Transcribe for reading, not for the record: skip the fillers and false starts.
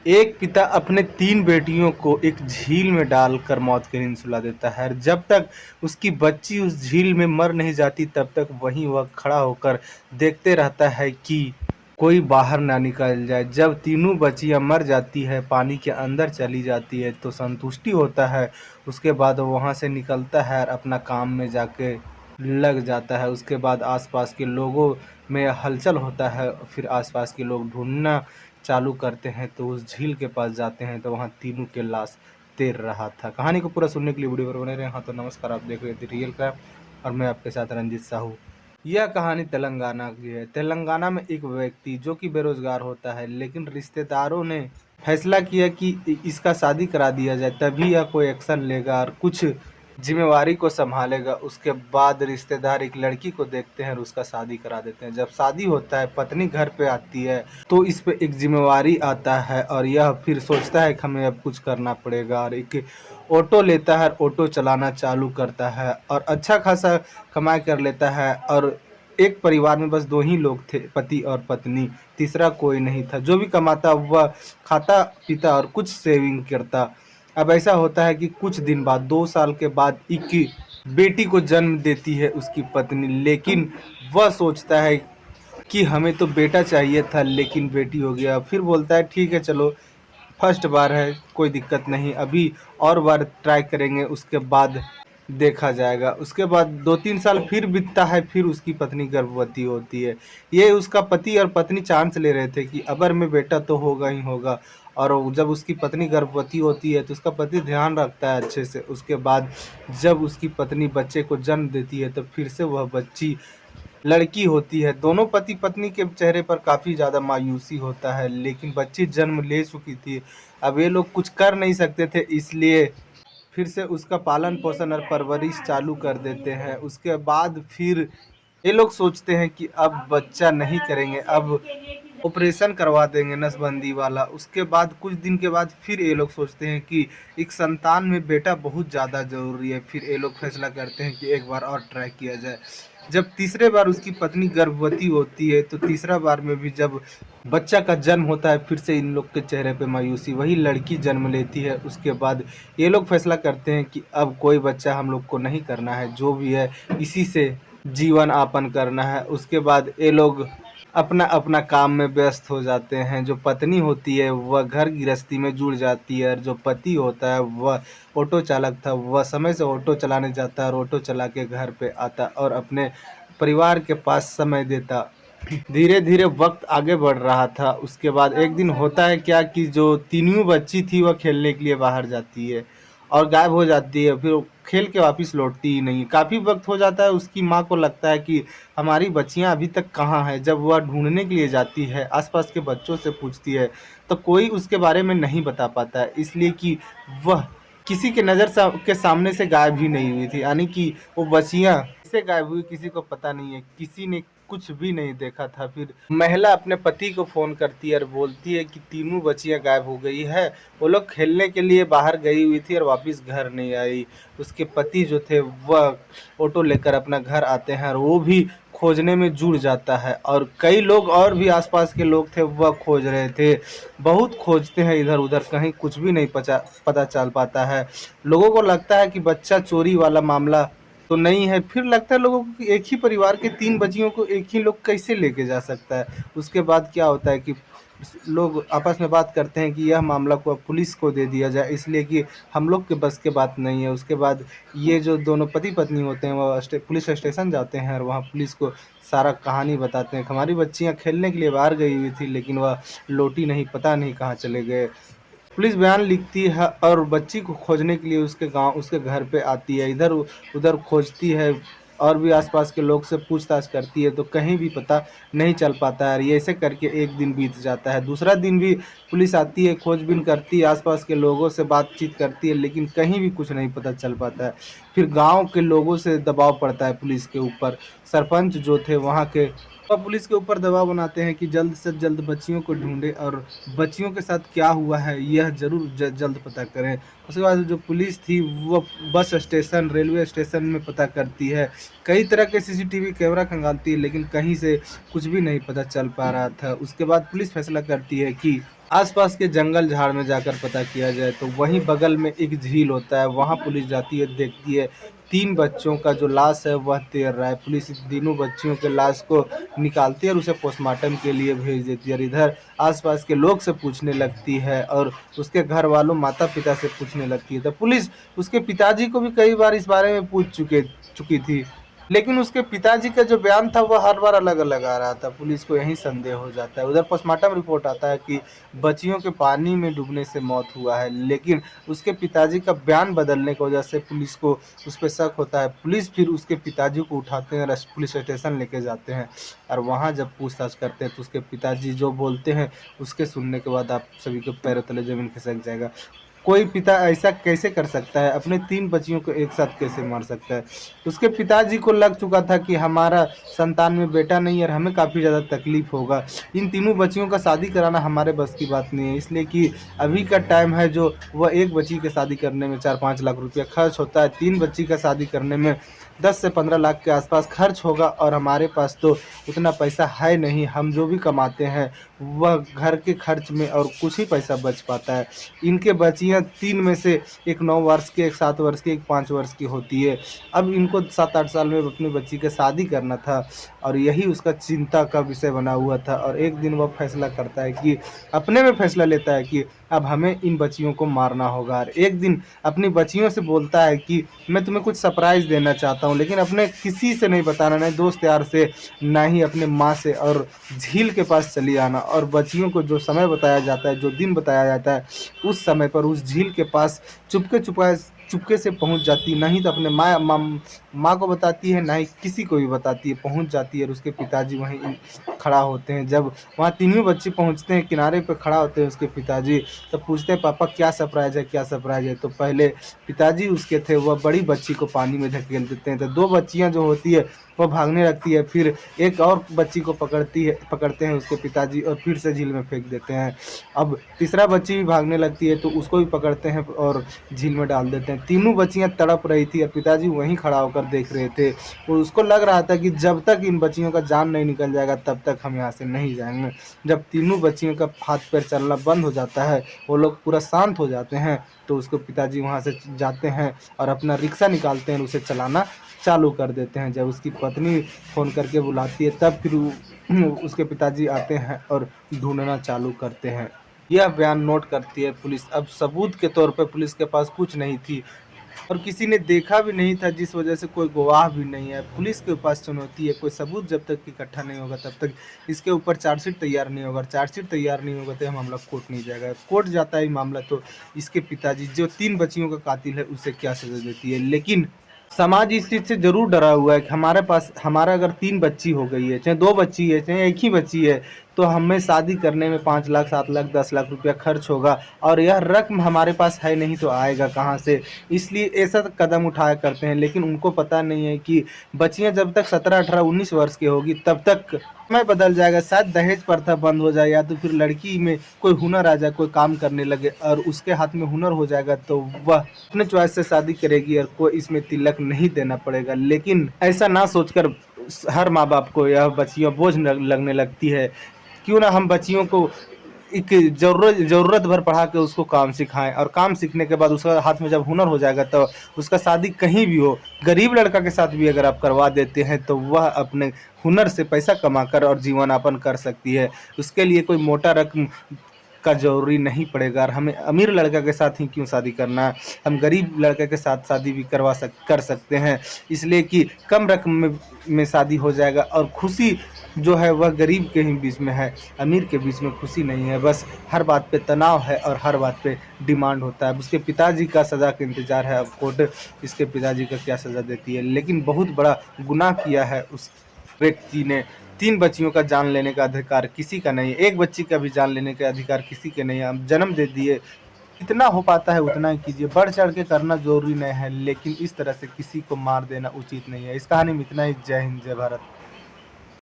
एक पिता अपने 3 बेटियों को एक झील में डालकर मौत की नींद सुला देता है और जब तक उसकी बच्ची उस झील में मर नहीं जाती तब तक वहीं वह खड़ा होकर देखते रहता है कि कोई बाहर ना निकल जाए। जब तीनों बच्चियां मर जाती है, पानी के अंदर चली जाती है तो संतुष्टि होता है। उसके बाद वो वहाँ से निकलता है और अपना काम में जाके लग जाता है। उसके बाद आसपास के लोगों में हलचल होता है, फिर आसपास के लोग ढूंढना चालू करते हैं तो उस झील के पास जाते हैं तो वहाँ तीनों के लाश तैर रहा था। कहानी को पूरा सुनने के लिए वीडियो पर बने रहे। हाँ तो नमस्कार, आप देख रहे थे रियल क्राइम और मैं आपके साथ रंजित साहू। यह कहानी तेलंगाना की है। तेलंगाना में एक व्यक्ति जो कि बेरोजगार होता है, लेकिन रिश्तेदारों ने फैसला किया कि इसका शादी करा दिया जाए, तभी यह कोई एक्शन लेगा और कुछ जिम्मेवारी को संभालेगा। उसके बाद रिश्तेदार एक लड़की को देखते हैं और उसका शादी करा देते हैं। जब शादी होता है, पत्नी घर पे आती है तो इस पे एक जिम्मेवारी आता है और यह फिर सोचता है कि हमें अब कुछ करना पड़ेगा और एक ऑटो लेता है, ऑटो चलाना चालू करता है और अच्छा खासा कमाई कर लेता है। और एक परिवार में बस 2 ही लोग थे, पति और पत्नी, तीसरा कोई नहीं था। जो भी कमाता वह खाता पीता और कुछ सेविंग करता। अब ऐसा होता है कि कुछ दिन बाद, 2 साल के बाद, एक बेटी को जन्म देती है उसकी पत्नी। लेकिन वह सोचता है कि हमें तो बेटा चाहिए था लेकिन बेटी हो गया। फिर बोलता है ठीक है चलो, फर्स्ट बार है, कोई दिक्कत नहीं, अभी और बार ट्राई करेंगे, उसके बाद देखा जाएगा। उसके बाद 2-3 साल फिर बीतता है, फिर उसकी पत्नी गर्भवती होती है। ये उसका पति और पत्नी चांस ले रहे थे कि अबर में बेटा तो होगा ही होगा। और जब उसकी पत्नी गर्भवती होती है तो उसका पति ध्यान रखता है अच्छे से। उसके बाद जब उसकी पत्नी बच्चे को जन्म देती है तो फिर से वह बच्ची लड़की होती है। दोनों पति पत्नी के चेहरे पर काफ़ी ज़्यादा मायूसी होता है, लेकिन बच्ची जन्म ले चुकी थी। अब ये लोग कुछ कर नहीं सकते थे, इसलिए फिर से उसका पालन पोषण और परवरिश चालू कर देते हैं। उसके बाद फिर ये लोग सोचते हैं कि अब बच्चा नहीं करेंगे, अब ऑपरेशन करवा देंगे नसबंदी वाला। उसके बाद कुछ दिन के बाद फिर ये लोग सोचते हैं कि एक संतान में बेटा बहुत ज़्यादा ज़रूरी है। फिर ये लोग फैसला करते हैं कि एक बार और ट्राई किया जाए। जब तीसरे बार उसकी पत्नी गर्भवती होती है तो तीसरा बार में भी जब बच्चा का जन्म होता है, फिर से इन लोग के चेहरे पे मायूसी, वही लड़की जन्म लेती है। उसके बाद ये लोग फैसला करते हैं कि अब कोई बच्चा हम लोग को नहीं करना है, जो भी है इसी से जीवन यापन करना है। उसके बाद ये लोग अपना अपना काम में व्यस्त हो जाते हैं। जो पत्नी होती है वह घर गृहस्थी में जुड़ जाती है और जो पति होता है वह ऑटो चालक था, वह समय से ऑटो चलाने जाता है और ऑटो चला के घर पे आता और अपने परिवार के पास समय देता। धीरे धीरे वक्त आगे बढ़ रहा था। उसके बाद एक दिन होता है क्या कि जो तीनों बच्ची थी वह खेलने के लिए बाहर जाती है और गायब हो जाती है। फिर वो खेल के वापस लौटती ही नहीं। काफ़ी वक्त हो जाता है, उसकी माँ को लगता है कि हमारी बच्चियाँ अभी तक कहाँ हैं। जब वह ढूंढने के लिए जाती है, आसपास के बच्चों से पूछती है तो कोई उसके बारे में नहीं बता पाता है, इसलिए कि वह किसी के नज़र के सामने से गायब ही नहीं हुई थी। यानी कि वो बच्चियाँ कैसे गायब हुई किसी को पता नहीं है, किसी ने कुछ भी नहीं देखा था। फिर महिला अपने पति को फ़ोन करती है और बोलती है कि तीनों बच्चियां गायब हो गई है, वो लोग खेलने के लिए बाहर गई हुई थी और वापस घर नहीं आई। उसके पति जो थे वह ऑटो लेकर अपना घर आते हैं और वो भी खोजने में जुड़ जाता है और कई लोग और भी आसपास के लोग थे वह खोज रहे थे। बहुत खोजते हैं इधर उधर, कहीं कुछ भी नहीं पता चल पाता है। लोगों को लगता है कि बच्चा चोरी वाला मामला तो नहीं है। फिर लगता है लोगों को कि एक ही परिवार के 3 बच्चियों को एक ही लोग कैसे लेके जा सकता है। उसके बाद क्या होता है कि लोग आपस में बात करते हैं कि यह मामला को अब पुलिस को दे दिया जाए, इसलिए कि हम लोग के बस के बात नहीं है। उसके बाद ये जो दोनों पति पत्नी होते हैं वह पुलिस स्टेशन जाते हैं और वहाँ पुलिस को सारा कहानी बताते हैं। हमारी बच्चियाँ खेलने के लिए बाहर गई हुई थी लेकिन वह लौटी नहीं, पता नहीं कहाँ चले गए। पुलिस बयान लिखती है और बच्ची को खोजने के लिए उसके गांव, उसके घर पे आती है, इधर उधर खोजती है और भी आसपास के लोग से पूछताछ करती है तो कहीं भी पता नहीं चल पाता है। ये ऐसे करके एक दिन बीत जाता है। दूसरा दिन भी पुलिस आती है, खोजबीन करती है, आसपास के लोगों से बातचीत करती है, लेकिन कहीं भी कुछ नहीं पता चल पाता है। फिर गांव के लोगों से दबाव पड़ता है पुलिस के ऊपर। सरपंच जो थे वहाँ के, वह पुलिस के ऊपर दबाव बनाते हैं कि जल्द से जल्द बच्चियों को ढूंढे और बच्चियों के साथ क्या हुआ है यह जरूर जल्द पता करें। उसके बाद जो पुलिस थी वो बस स्टेशन, रेलवे स्टेशन में पता करती है, कई तरह के सीसीटीवी कैमरा खंगालती है, लेकिन कहीं से कुछ भी नहीं पता चल पा रहा था। उसके बाद पुलिस फैसला करती है कि आसपास के जंगल झाड़ में जाकर पता किया जाए तो वहीं बगल में एक झील होता है, वहाँ पुलिस जाती है, देखती है 3 बच्चों का जो लाश है वह तैर रहा है। पुलिस इन तीनों बच्चियों के लाश को निकालती है और उसे पोस्टमार्टम के लिए भेज देती है और इधर आसपास के लोग से पूछने लगती है और उसके घर वालों माता-पिता से पूछने लगती है। तो पुलिस उसके पिताजी को भी कई बार इस बारे में पूछ चुकी थी। लेकिन उसके पिताजी का जो बयान था वह हर बार अलग-अलग आ रहा था। पुलिस को यही संदेह हो जाता है। उधर पोस्टमार्टम रिपोर्ट आता है कि बच्चियों के पानी में डूबने से मौत हुआ है, लेकिन उसके पिताजी का बयान बदलने की वजह से पुलिस को उस पे शक होता है। पुलिस फिर उसके पिताजी को उठाते हैं, पुलिस स्टेशन लेके जाते हैं और वहाँ जब पूछताछ करते हैं तो उसके पिताजी जो बोलते हैं उसके सुनने के बाद आप सभी के पैरों तले ज़मीन खिसक जाएगा। कोई पिता ऐसा कैसे कर सकता है? अपने 3 बच्चियों को एक साथ कैसे मार सकता है? उसके पिताजी को लग चुका था कि हमारा संतान में बेटा नहीं है और हमें काफ़ी ज़्यादा तकलीफ़ होगा। इन तीनों बच्चियों का शादी कराना हमारे बस की बात नहीं है, इसलिए कि अभी का टाइम है जो वह एक बच्ची की शादी करने में 4-5 लाख रुपया खर्च होता है, 3 बच्ची का शादी करने में 10 से 15 लाख के आसपास खर्च होगा और हमारे पास तो उतना पैसा है नहीं। हम जो भी कमाते हैं वह घर के खर्च में और कुछ ही पैसा बच पाता है। इनके बच्चियाँ 3 में से एक 9 वर्ष की, एक 7 वर्ष की, एक 5 वर्ष की होती है। अब इनको 7-8 साल में अपनी बच्ची का शादी करना था और यही उसका चिंता का विषय बना हुआ था और एक दिन वह फैसला करता है कि अपने में फैसला लेता है कि अब हमें इन बच्चियों को मारना होगा और एक दिन अपनी बच्चियों से बोलता है कि मैं तुम्हें कुछ सरप्राइज़ देना चाहता हूँ, लेकिन अपने किसी से नहीं बताना, ना दोस्त यार से, ना ही अपने माँ से, और झील के पास चली आना। और बच्चियों को जो समय बताया जाता है, जो दिन बताया जाता है, उस समय पर उस झील के पास चुपके से पहुँच जाती है, नहीं तो अपने माँ को बताती है, ना ही किसी को भी बताती है, पहुँच जाती है और उसके पिताजी वहीं खड़ा होते हैं। जब वहाँ तीनों बच्चे पहुँचते हैं, किनारे पे खड़ा होते हैं उसके पिताजी, तब पूछते हैं पापा क्या सरप्राइज़ है, क्या सरप्राइज़ है? तो पहले पिताजी उसके थे वह बड़ी बच्ची को पानी में धकेल देते हैं, तो 2 बच्चियाँ जो होती है वह भागने लगती है, फिर एक और बच्ची को पकड़ते हैं उसके पिताजी और फिर से झील में फेंक देते हैं। अब तीसरा बच्ची भी भागने लगती है तो उसको भी पकड़ते हैं और झील में डाल देते हैं। तीनों बच्चियाँ तड़प रही थी और पिताजी वहीं खड़ा होकर देख रहे थे। और उसको लग रहा था कि जब तक इन बच्चियों का जान नहीं निकल जाएगा तब तक हम यहाँ से नहीं जाएँगे। जब तीनों बच्चियों का हाथ-पैर चलना बंद हो जाता है, वो लोग पूरा शांत हो जाते हैं, तो उसके पिताजी वहाँ से जाते हैं और अपना रिक्शा निकालते हैं और उसे चलाना चालू कर देते हैं। जब उसकी पत्नी फ़ोन करके बुलाती है तब फिर उसके पिताजी आते हैं और ढूँढना चालू करते हैं। यह बयान नोट करती है पुलिस। अब सबूत के तौर पे पुलिस के पास कुछ नहीं थी और किसी ने देखा भी नहीं था, जिस वजह से कोई गवाह भी नहीं है। पुलिस के पास चुनौती है, कोई सबूत जब तक इकट्ठा नहीं होगा तब तक इसके ऊपर चार्जशीट तैयार नहीं होगा और चार्जशीट तैयार नहीं होगा तो यह मामला कोर्ट नहीं जाएगा। कोर्ट जाता है मामला तो इसके पिताजी जो 3 बच्चियों का कातिल है उसे क्या सज़ा देती है। लेकिन समाज इस चीज़ से ज़रूर डरा हुआ है कि हमारा अगर 3 बच्ची हो गई है, चाहे 2 बच्ची है, चाहे 1 ही बच्ची है, तो हमें शादी करने में 5 लाख, 7 लाख, 10 लाख रुपया खर्च होगा और यह रक़्म हमारे पास है नहीं तो आएगा कहाँ से? इसलिए ऐसा कदम उठाया करते हैं, लेकिन उनको पता नहीं है कि बच्चियाँ जब तक 17, 18, 19 वर्ष की होगी तब तक समय बदल जाएगा। शायद दहेज प्रथा बंद हो जाए या तो फिर लड़की में कोई हुनर आ जाए, कोई काम करने लगे और उसके हाथ में हुनर हो जाएगा तो वह अपने चॉइस से शादी करेगी और कोई इसमें तिलक नहीं देना पड़ेगा। लेकिन ऐसा ना सोचकर हर माँ-बाप को यह बच्चियाँ बोझ लगने लगती है। क्यों ना हम बच्चियों को एक ज़रूरत भर पढ़ा के उसको काम सिखाएँ और काम सीखने के बाद उसका हाथ में जब हुनर हो जाएगा तो उसका शादी कहीं भी हो, गरीब लड़का के साथ भी अगर आप करवा देते हैं तो वह अपने हुनर से पैसा कमाकर और जीवन यापन कर सकती है। उसके लिए कोई मोटा रकम का ज़रूरी नहीं पड़ेगा और हमें अमीर लड़का के साथ ही क्यों शादी करना है, हम गरीब लड़के के साथ शादी भी कर सकते हैं। इसलिए कि कम रकम में शादी हो जाएगा और खुशी जो है वह गरीब के ही बीच में है, अमीर के बीच में खुशी नहीं है। बस हर बात पे तनाव है और हर बात पे डिमांड होता है। अब उसके पिताजी का सज़ा का इंतज़ार है, अब कोर्ट इसके पिताजी का क्या सज़ा देती है। लेकिन बहुत बड़ा गुनाह किया है उस व्यक्ति ने। 3 बच्चियों का जान लेने का अधिकार किसी का नहीं है, 1 बच्ची का भी जान लेने का अधिकार किसी के नहीं है। हम जन्म दे दिए, जितना हो पाता है उतना ही कीजिए, बढ़-चढ़ के करना ज़रूरी नहीं है, लेकिन इस तरह से किसी को मार देना उचित नहीं है। इस कहानी में इतना ही। जय हिंद, जय भारत।